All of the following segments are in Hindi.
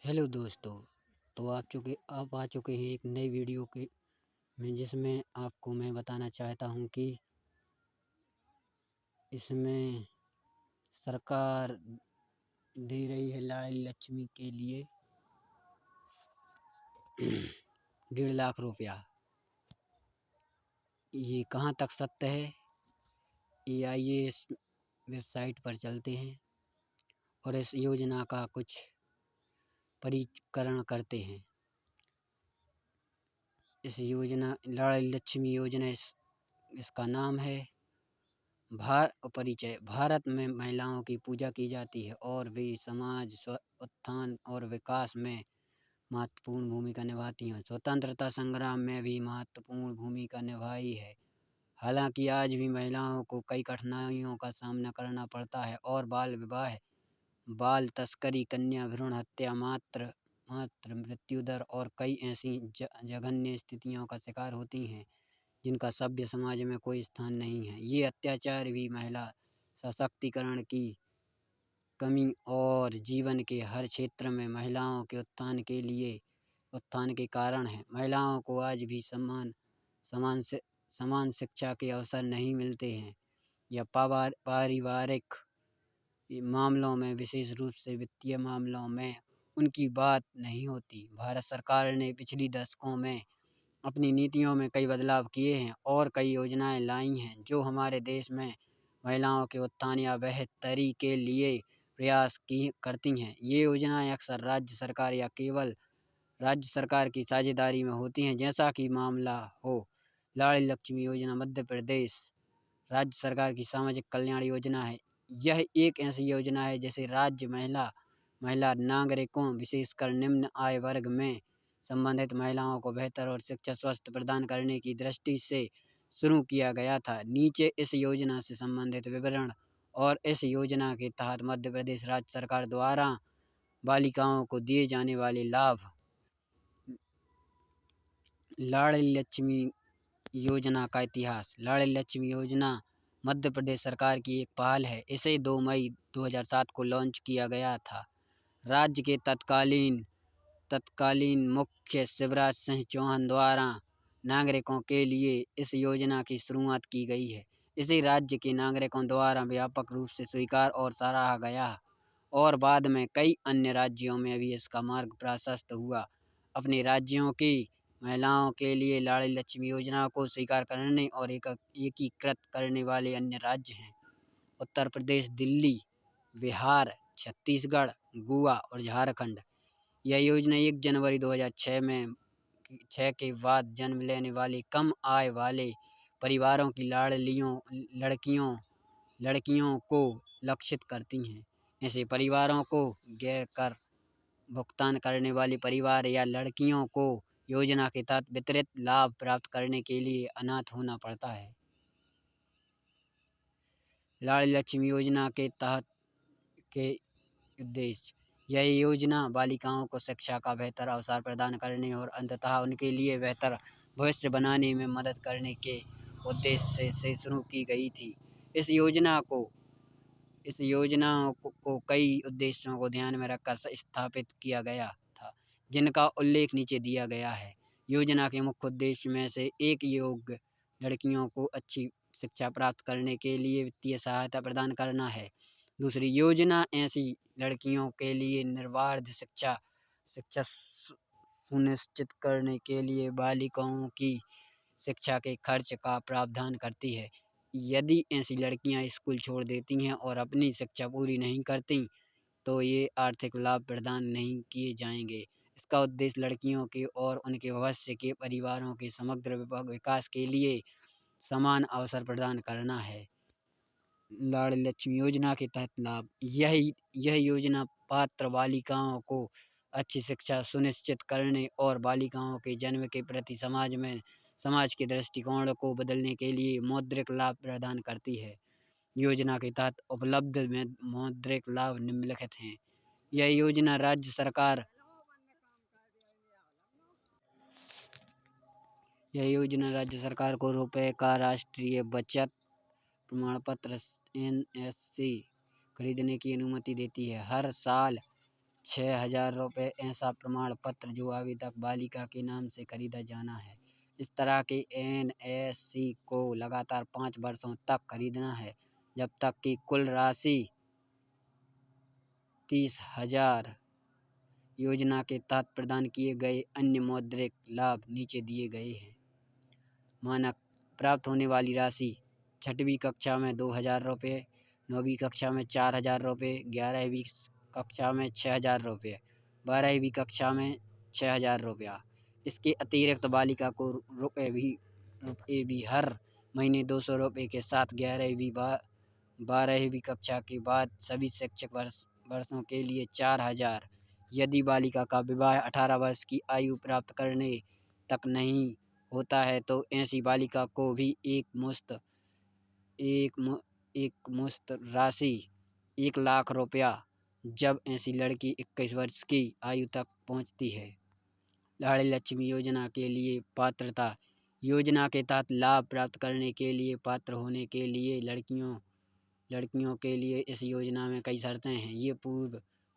हेलो दोस्तों। तो आप आ चुके हैं एक नई वीडियो के में, जिसमें आपको मैं बताना चाहता हूं कि इसमें सरकार दे रही है लाडली लक्ष्मी के लिए 1.5 लाख रुपया। ये कहां तक सत्य है, ये आइए इस वेबसाइट पर चलते हैं और इस योजना का कुछ परिष्करण करते हैं। इस योजना लाडली लक्ष्मी योजना इसका नाम है परिचय। भारत में महिलाओं की पूजा की जाती है और वे समाज उत्थान और विकास में महत्वपूर्ण भूमिका निभाती हैं। स्वतंत्रता संग्राम में भी महत्वपूर्ण भूमिका निभाई है। हालांकि आज भी महिलाओं को कई कठिनाइयों का सामना करना पड़ता है और बाल विवाह, बाल तस्करी, कन्या भ्रूण हत्या, मातृ मृत्यु दर और कई ऐसी जघन्य स्थितियों का शिकार होती हैं जिनका सभ्य समाज में कोई स्थान नहीं है। ये अत्याचार भी महिला सशक्तिकरण की कमी और जीवन के हर क्षेत्र में महिलाओं के उत्थान के कारण है। महिलाओं को आज भी समान शिक्षा के अवसर नहीं मिलते हैं या पारिवारिक मामलों में, विशेष रूप से वित्तीय मामलों में उनकी बात नहीं होती। भारत सरकार ने पिछली दशकों में अपनी नीतियों में कई बदलाव किए हैं और कई योजनाएं लाई हैं जो हमारे देश में महिलाओं के उत्थान या बेहतरी के लिए करती हैं। ये योजनाएं अक्सर राज्य सरकार या केवल राज्य सरकार की साझेदारी में होती हैं। जैसा कि मामला हो, लाडली लक्ष्मी योजना मध्य प्रदेश राज्य सरकार की सामाजिक कल्याण योजना है। यह एक ऐसी योजना है जिसे राज्य महिला नागरिकों, विशेषकर निम्न आय वर्ग में संबंधित महिलाओं को बेहतर और शिक्षा स्वास्थ्य प्रदान करने की दृष्टि से शुरू किया गया था। नीचे इस योजना से संबंधित विवरण और इस योजना के तहत मध्य प्रदेश राज्य सरकार द्वारा बालिकाओं को दिए जाने वाले लाभ। लाडली लक्ष्मी योजना का इतिहास। लाडली लक्ष्मी योजना मध्य प्रदेश सरकार की एक पहल है। इसे 2 मई 2007 को लॉन्च किया गया था। राज्य के तत्कालीन मुख्य शिवराज सिंह चौहान द्वारा नागरिकों के लिए इस योजना की शुरुआत की गई है। इसे राज्य के नागरिकों द्वारा व्यापक रूप से स्वीकार और सराहा गया और बाद में कई अन्य राज्यों में भी इसका मार्ग प्रशस्त हुआ। अपने राज्यों की महिलाओं के लिए लाडली लक्ष्मी योजना को स्वीकार करने और एकीकृत करने वाले अन्य राज्य हैं उत्तर प्रदेश, दिल्ली, बिहार, छत्तीसगढ़, गोवा और झारखंड। यह योजना 1 जनवरी 2006 के बाद जन्म लेने वाले कम आय वाले परिवारों की लड़कियों को लक्षित करती हैं। ऐसे परिवारों को गैर कर भुगतान करने वाले परिवार या लड़कियों को योजना के तहत वितरित लाभ प्राप्त करने के लिए अनाथ होना पड़ता है। लाडली लक्ष्मी योजना के तहत के उद्देश्य। यह योजना बालिकाओं को शिक्षा का बेहतर अवसर प्रदान करने और अंततः उनके लिए बेहतर भविष्य बनाने में मदद करने के उद्देश्य से शुरू की गई थी। इस योजना को कई उद्देश्यों को ध्यान में रखकर स्थापित किया गया था, जिनका उल्लेख नीचे दिया गया है। योजना के मुख्य उद्देश्य में से एक योग्य लड़कियों को अच्छी शिक्षा प्राप्त करने के लिए वित्तीय सहायता प्रदान करना है। दूसरी योजना ऐसी लड़कियों के लिए निर्बाध शिक्षा सुनिश्चित करने के लिए बालिकाओं की शिक्षा के खर्च का प्रावधान करती है। यदि ऐसी लड़कियां स्कूल छोड़ देती हैं और अपनी शिक्षा पूरी नहीं करती तो ये आर्थिक लाभ प्रदान नहीं किए जाएंगे। इसका उद्देश्य लड़कियों के और उनके भविष्य के परिवारों के समग्र विकास के लिए समान अवसर प्रदान करना है। लाडली लक्ष्मी योजना के तहत लाभ। यह योजना पात्र बालिकाओं को अच्छी शिक्षा सुनिश्चित करने और बालिकाओं के जन्म के प्रति समाज के दृष्टिकोण को बदलने के लिए मौद्रिक लाभ प्रदान करती है। योजना के तहत उपलब्ध मौद्रिक लाभ निम्नलिखित हैं। यह योजना राज्य सरकार को रुपए का राष्ट्रीय बचत प्रमाण पत्र NSC खरीदने की अनुमति देती है। हर साल ₹6,000 ऐसा प्रमाण पत्र जो आवेदक बालिका के नाम से खरीदा जाना है। इस तरह के एनएससी को लगातार 5 वर्षों तक खरीदना है, जब तक कि कुल राशि 30,000 योजना के तहत प्रदान किए गए अन्य मौद्रिक लाभ नीचे दिए गए हैं। मानक प्राप्त होने वाली राशि: 6वीं कक्षा में ₹2,000, 9वीं कक्षा में ₹4,000, 11वीं कक्षा में ₹6,000, 12वीं कक्षा में ₹6,000। इसके अतिरिक्त बालिका को रुपये भी हर महीने ₹200 के साथ 12वीं कक्षा के बाद सभी शैक्षिक वर्षों के लिए 4,000। यदि बालिका का विवाह 18 वर्ष की आयु प्राप्त करने तक नहीं होता है तो ऐसी बालिका को भी एक मुश्त राशि ₹1,00,000 जब ऐसी लड़की 21 वर्ष की आयु तक पहुंचती है। लाड़ली लक्ष्मी योजना के लिए पात्रता: योजना के तहत लाभ प्राप्त करने के लिए पात्र होने के लिए लड़कियों के लिए इस योजना में कई शर्तें हैं। ये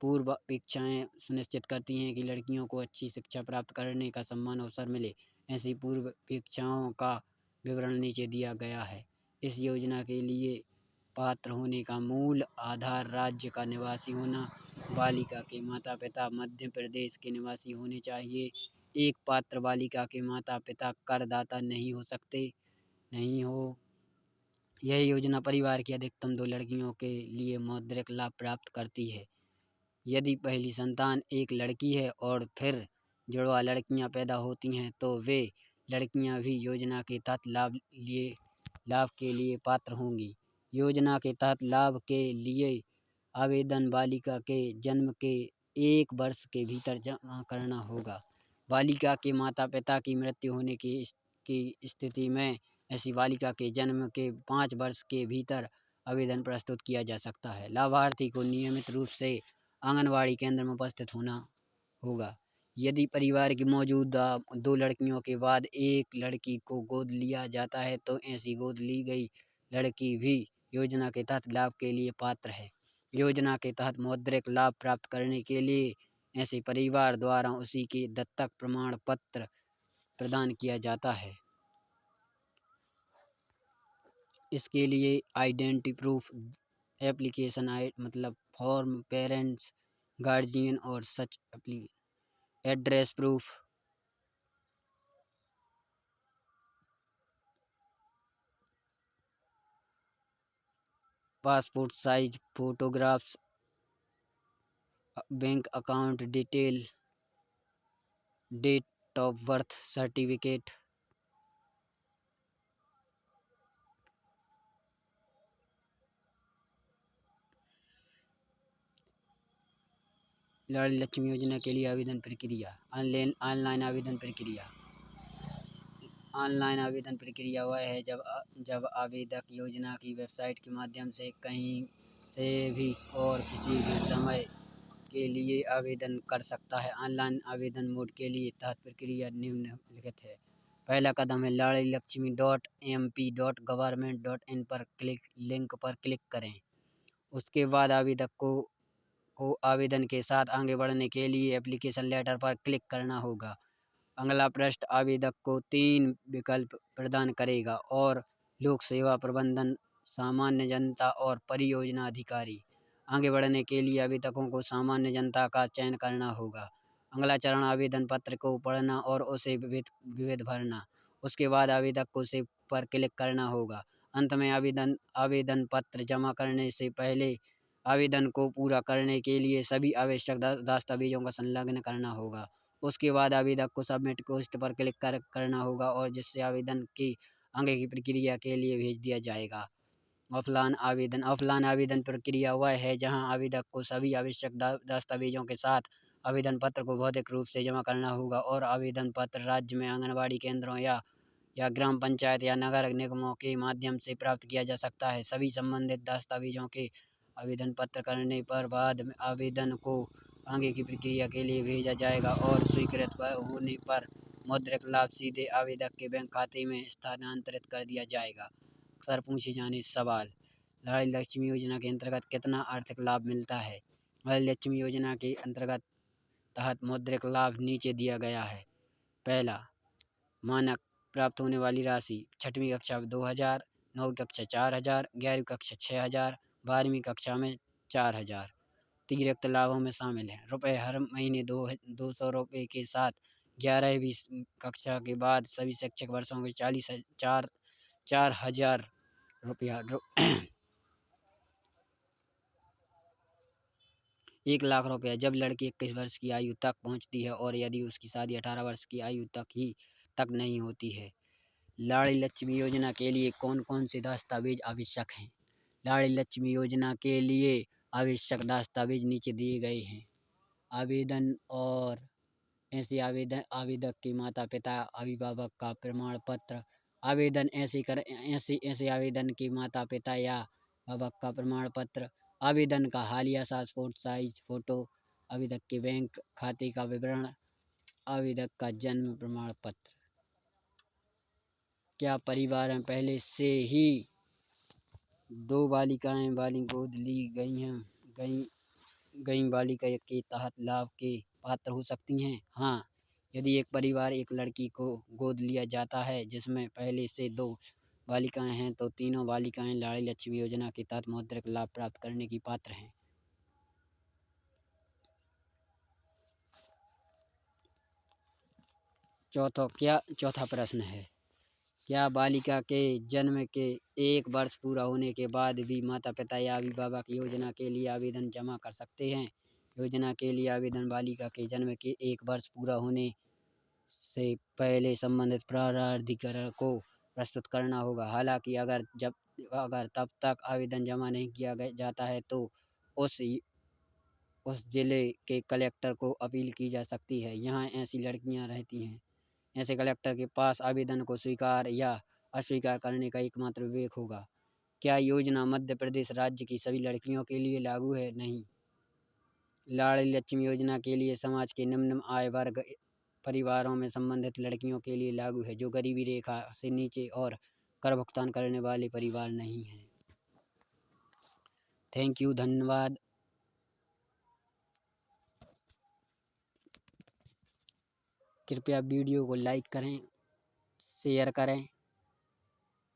पूर्व अपेक्षाएं सुनिश्चित करती हैं कि लड़कियों को अच्छी शिक्षा प्राप्त करने का समान अवसर मिले। ऐसी पूर्व अपेक्षाओं का विवरण नीचे दिया गया है। इस योजना के लिए पात्र होने का मूल आधार राज्य का निवासी होना। बालिका के माता पिता मध्य प्रदेश के निवासी होने चाहिए। एक पात्र बालिका के माता पिता करदाता नहीं हो। यह योजना परिवार की अधिकतम 2 लड़कियों के लिए मौद्रिक लाभ प्रदान करती है। यदि पहली संतान एक लड़की है और फिर जुड़वा लड़कियां पैदा होती हैं तो वे लड़कियां भी योजना के तहत लाभ के लिए पात्र होंगी। योजना के तहत लाभ के लिए आवेदन बालिका के जन्म के 1 वर्ष के भीतर जमा करना होगा। बालिका के माता पिता की मृत्यु होने की स्थिति में ऐसी बालिका के जन्म के 5 वर्ष के भीतर आवेदन प्रस्तुत किया जा सकता है। लाभार्थी को नियमित रूप से आंगनबाड़ी केंद्र में उपस्थित होना होगा। यदि परिवार की मौजूदा 2 लड़कियों के बाद एक लड़की को गोद लिया जाता है तो ऐसी गोद ली गई लड़की भी योजना के तहत लाभ के लिए पात्र है। योजना के तहत मौद्रिक लाभ प्राप्त करने के लिए ऐसे परिवार द्वारा उसी के दत्तक प्रमाण पत्र प्रदान किया जाता है। इसके लिए आइडेंटिटी प्रूफ एप्लीकेशन मतलब फॉर्म, पेरेंट्स, गार्जियन और such address proof, passport size photographs, bank account detail, date of birth certificate. Ladli Lakshmi योजना के लिए आवेदन प्रक्रिया: ऑनलाइन आवेदन प्रक्रिया वह है जब आवेदक योजना की वेबसाइट के माध्यम से कहीं से भी और किसी भी समय के लिए आवेदन कर सकता है। ऑनलाइन आवेदन मोड के लिए तहत प्रक्रिया निम्नलिखित है। पहला कदम है laddli-mp.government.in पर लिंक पर क्लिक करें। उसके बाद आवेदक को आवेदन के साथ आगे बढ़ने के लिए एप्लीकेशन लेटर पर क्लिक करना होगा। अगला पृष्ठ आवेदक को 3 विकल्प प्रदान करेगा और लोक सेवा प्रबंधन, सामान्य जनता और परियोजना अधिकारी। आगे बढ़ने के लिए आवेदकों को सामान्य जनता का चयन करना होगा। अगला चरण आवेदन पत्र को पढ़ना और उसे विविध भरना। उसके बाद आवेदक को सेव पर क्लिक करना होगा। अंत में आवेदन पत्र जमा करने से पहले आवेदन को पूरा करने के लिए सभी आवश्यक दस्तावेजों का संलग्न करना होगा। उसके बाद आवेदक को सबमिट रिक्वेस्ट पर क्लिक करना होगा और जिससे आवेदन की आगे की प्रक्रिया के लिए भेज दिया जाएगा। ऑफलाइन आवेदन प्रक्रिया वह है जहां आवेदक को सभी आवश्यक दस्तावेजों के साथ आवेदन पत्र को भौतिक रूप से जमा करना होगा और आवेदन पत्र राज्य में आंगनबाड़ी केंद्रों या ग्राम पंचायत या नगर निगमों के माध्यम से प्राप्त किया जा सकता है। सभी संबंधित दस्तावेजों के आवेदन पत्र करने पर बाद में आवेदन को आगे की प्रक्रिया के लिए भेजा जाएगा और स्वीकृत होने पर मौद्रिक लाभ सीधे आवेदक के बैंक खाते में स्थानांतरित कर दिया जाएगा। अक्सर पूछे जाने सवाल: लाड़ली लक्ष्मी योजना के अंतर्गत कितना आर्थिक लाभ मिलता है? लक्ष्मी योजना के अंतर्गत तहत मौद्रिक लाभ नीचे दिया गया है। पहला, मानक प्राप्त होने वाली राशि 6वीं कक्षा में 2000, 9वीं कक्षा 4000, 11वीं कक्षा 6000, 12वीं कक्षा में 4000। अतिरिक्त लाभों में शामिल हैं रुपये हर महीने 200 रुपये के साथ 11वीं कक्षा के बाद सभी शैक्षिक वर्षों के 4000 रुपया 1 लाख रुपया जब लड़की 21 वर्ष की आयु तक पहुंचती है और यदि उसकी शादी 18 वर्ष की आयु तक नहीं होती है। लाड़ी लक्ष्मी योजना के लिए कौन कौन से दस्तावेज आवश्यक हैं? लाड़ी लक्ष्मी योजना के लिए आवश्यक दस्तावेज नीचे दिए गए हैं। आवेदन और ऐसे आवेदक के माता पिता अभिभावक का प्रमाण पत्र। आवेदन ऐसे आवेदन के माता पिता या अभिभावक का प्रमाण पत्र। आवेदन का हालिया पासपोर्ट साइज फोटो। आवेदक के बैंक खाते का विवरण। आवेदक का जन्म प्रमाण पत्र। क्या परिवार में पहले से ही 2 बालिकाएं गोद ली गई बालिका के तहत लाभ के पात्र हो सकती हैं? हाँ, यदि एक परिवार एक लड़की को गोद लिया जाता है जिसमें पहले से 2 बालिकाएं हैं तो तीनों बालिकाएं लाड़ी लक्ष्मी योजना के तहत मौद्रिक लाभ प्राप्त करने की पात्र हैं। चौथा प्रश्न है, क्या बालिका के जन्म के 1 वर्ष पूरा होने के बाद भी माता पिता या अभिभावक योजना के लिए आवेदन जमा कर सकते हैं? योजना के लिए आवेदन बालिका के जन्म के 1 वर्ष पूरा होने से पहले संबंधित प्राधिकरण को प्रस्तुत करना होगा। हालांकि अगर तब तक आवेदन जमा नहीं किया जाता है तो उस जिले के कलेक्टर को अपील की जा सकती है। यहाँ ऐसी लड़कियाँ रहती हैं। ऐसे कलेक्टर के पास आवेदन को स्वीकार या अस्वीकार करने का एकमात्र विवेक होगा। क्या योजना मध्य प्रदेश राज्य की सभी लड़कियों के लिए लागू है? नहीं। लाड़ी लक्ष्मी योजना के लिए समाज के निम्न आय वर्ग परिवारों में संबंधित लड़कियों के लिए लागू है जो गरीबी रेखा से नीचे और कर भुगतान करने वाले परिवार नहीं हैं। थैंक यू, धन्यवाद। कृपया वीडियो को लाइक करें, शेयर करें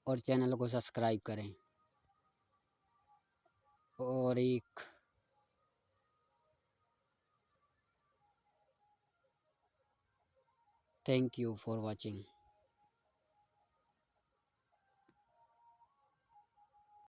और चैनल को सब्सक्राइब करें। और थैंक यू फॉर वॉचिंग।